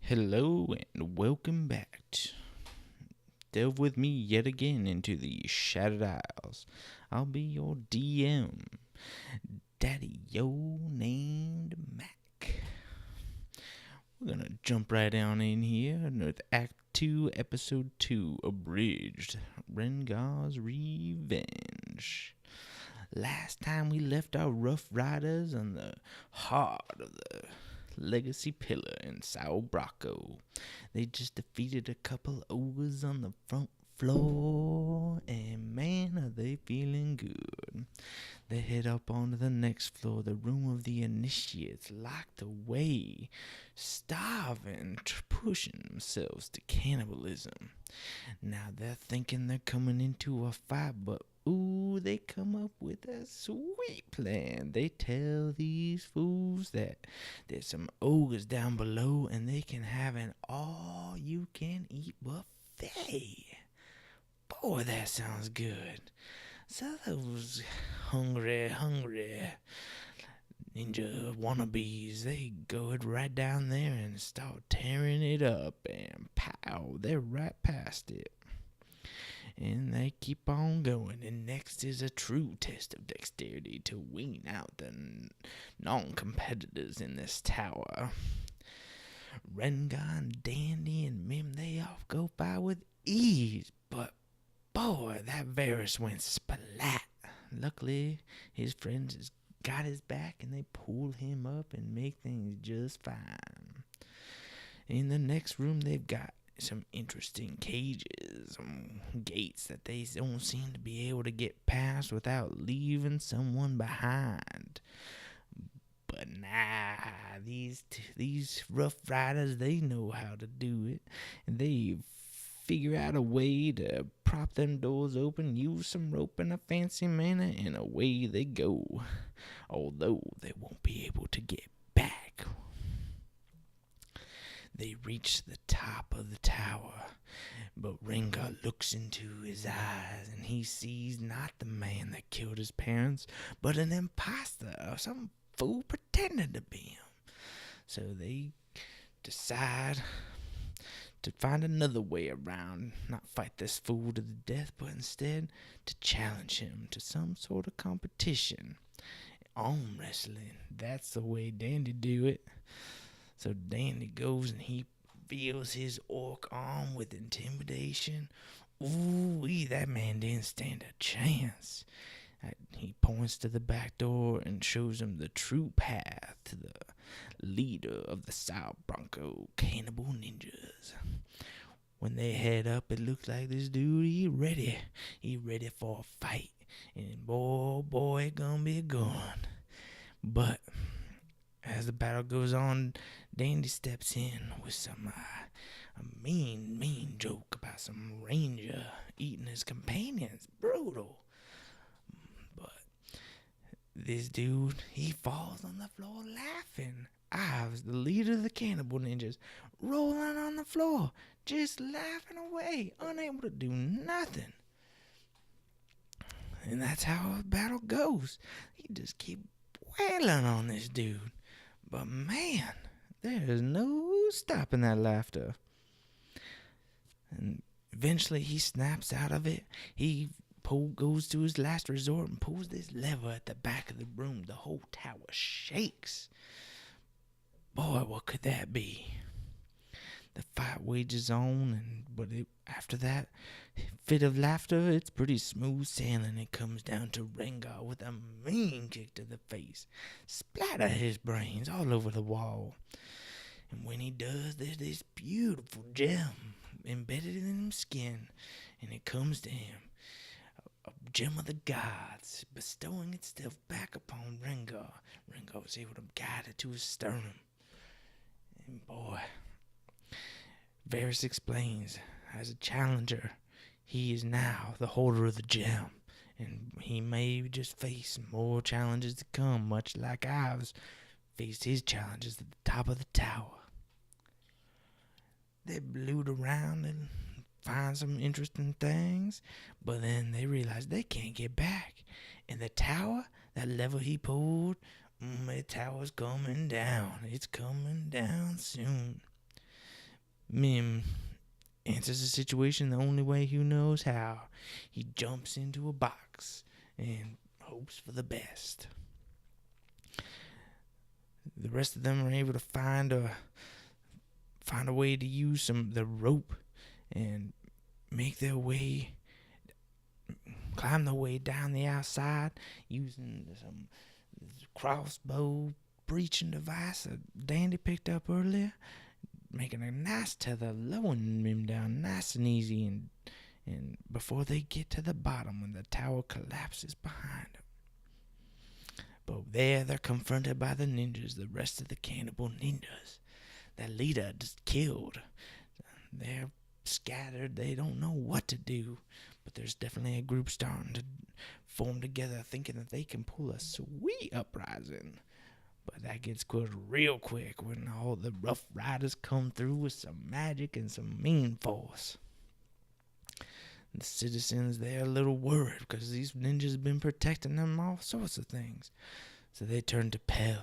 Hello and welcome back. Delve with me yet again into the Shattered Isles. I'll be your DM, Daddy Yo named Mack. We're gonna jump right down in here with Act 2, Episode 2, Abridged, Rengaw's Revenge. Last time we left our Ruff Ryderz on the heart of the Legacy Pillar in Sao Braco. They just defeated a couple ogres on the front floor, and man, are they feeling good. They head up onto the next floor, the room of the initiates, locked away, starving, pushing themselves to cannibalism. Now they're thinking they're coming into a fight, but ooh, they come up with a sweet plan. They tell these fools that there's some ogres down below and they can have an all-you-can-eat buffet. Boy, that sounds good. So those hungry ninja wannabes, they go right down there and start tearing it up, and pow, they're right past it. And they keep on going, and next is a true test of dexterity to wean out the non-competitors in this tower. Rengaw and Dandy and Mim, they all go by with ease, but boy, that Varys went splat. Luckily, his friends has got his back, and they pull him up and make things just fine. In the next room, they've got some interesting cages, some gates that they don't seem to be able to get past without leaving someone behind. But nah, these Ruff Ryderz, they know how to do it, and they figure out a way to prop them doors open, use some rope in a fancy manner, and away they go. Although they won't be able to get back. They reach the top of the tower, but Rengaw looks into his eyes, and he sees not the man that killed his parents, but an imposter, or some fool pretending to be him. So they decide to find another way around, not fight this fool to the death, but instead to challenge him to some sort of competition. Arm wrestling, that's the way Dandy do it. So Dandy goes and he feels his orc arm with intimidation. Ooh, that man didn't stand a chance. He points to the back door and shows him the true path to the leader of the Sao Braco cannibal ninjas. When they head up, it looks like this dude, he ready. He ready for a fight. And boy, it gonna be good. But as the battle goes on, Dandy steps in with some a mean joke about some ranger eating his companions. Brutal. But this dude, he falls on the floor laughing. Ives, the leader of the cannibal ninjas, rolling on the floor, just laughing away, unable to do nothing. And that's how the battle goes. He just keep wailing on this dude. But man, there is no stopping that laughter. And eventually he snaps out of it. He goes to his last resort and pulls this lever at the back of the room. The whole tower shakes. Boy, what could that be? The fight wages on, but after that fit of laughter, it's pretty smooth sailing. It comes down to Rengaw with a mean kick to the face. Splatter his brains all over the wall. And when he does, there's this beautiful gem embedded in his skin, and it comes to him. A gem of the gods, bestowing itself back upon Rengaw. Rengaw was able to guide it to his sternum. And boy, Varys explains, as a challenger, he is now the holder of the gem, and he may just face more challenges to come, much like Ives faced his challenges at the top of the tower. They loot around and find some interesting things, but then they realize they can't get back. And the tower, that lever he pulled, the tower's coming down. It's coming down soon. Mim answers the situation the only way he knows how. He jumps into a box and hopes for the best. The rest of them are able to find a way to use the rope and climb their way down the outside using some crossbow breaching device that Dandy picked up earlier, making a nice tether, lowering him down nice and easy, and before they get to the bottom when the tower collapses behind them. But there they're confronted by the ninjas, the rest of the cannibal ninjas. Their leader just killed. They're scattered. They don't know what to do. But there's definitely a group starting to form together, thinking that they can pull a sweet uprising. But that gets quit real quick when all the Ruff Ryderz come through with some magic and some mean force. The citizens, they're a little worried because these ninjas have been protecting them all sorts of things. So they turn to Pell,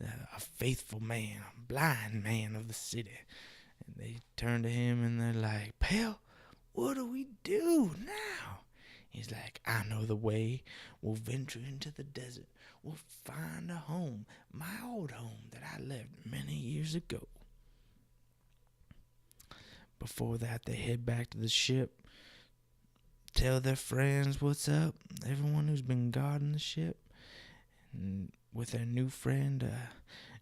a faithful man, a blind man of the city. And they turn to him and they're like, Pell, what do we do now? He's like, I know the way. We'll venture into the desert. We'll find a home, my old home that I left many years ago. Before that, they head back to the ship, tell their friends what's up, everyone who's been guarding the ship, and with their new friend,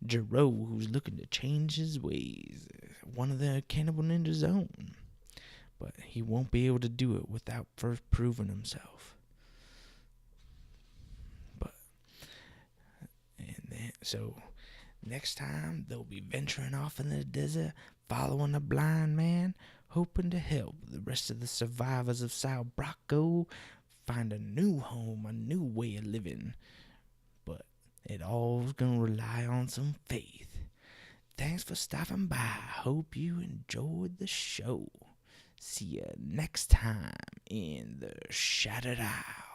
Jero, who's looking to change his ways, one of the cannibal ninjas' own. But he won't be able to do it without first proving himself. So next time, they'll be venturing off in the desert, following a blind man, hoping to help the rest of the survivors of Sao Braco find a new home, a new way of living. But it all's gonna rely on some faith. Thanks for stopping by. Hope you enjoyed the show. See you next time in the Shattered Isle.